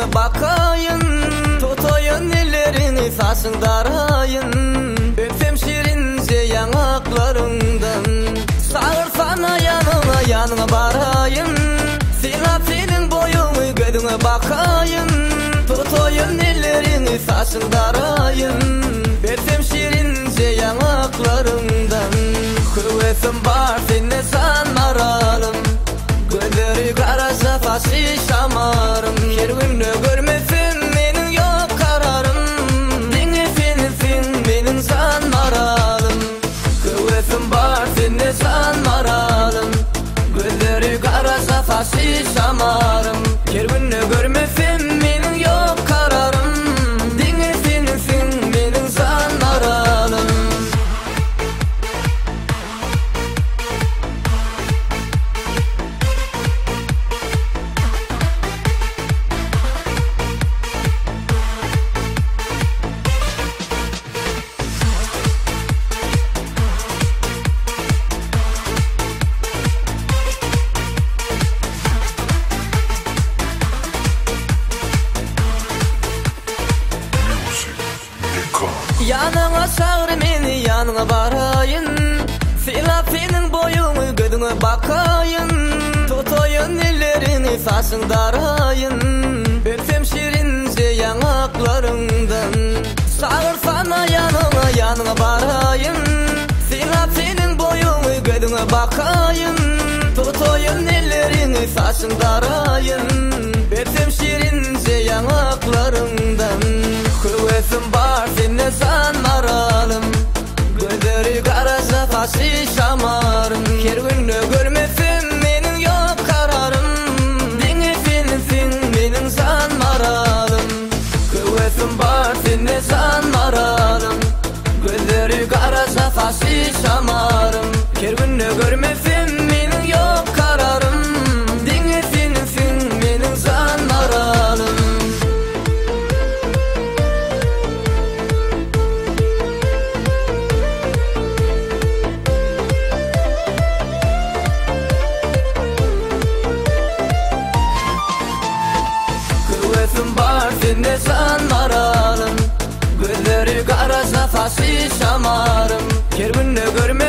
gözüne bakayın, tutayın ellerini saçındarayın. Öpsem şirince yanaklarından, sağırsana yanına yanına barayın. Silap senin boyunu gözüne bakayın, tutayın ellerini saçındarayın. Öpsem şirince yanaklarından, kuvvetim var seni sanmaralım. Gözleri karasa faşı şamarım. Kervimle görmesin benim yok kararım. Dinlesin benim sanmaralım. Kuvvetim var seni sanmaralım. Gözleri karasa faşı şamarım. Kervimle görmesin benim yok kararım. Dinlesin benim sanmaralım. Yanına çağır beni yanına barayın. Silap senin boyunu gözüne bakayın. Tutayın ellerini saçındarayın. Öpsem şirince yanaklarından, sağırsana yanına yanına barayın. Silap senin boyunu gözüne bakayın. Tutayın ellerini saçındarayın. Öpsem şirince yanaklarından, kuvvetim var seni sanmaralım. Gözleri karasa faşı şamarım. Kervimle görmesin benim yok kararım. Dinlesin benim sanmaralım. Kuvvetim var seni sanmaralım. Gözleri karasa faşı şamarım. Kervimle görmesin benim yok kararım. Dinlesin benim sanmaralım. Var seni sanmaralım. Gözleri karasa faşı şamarım. Kervimle görme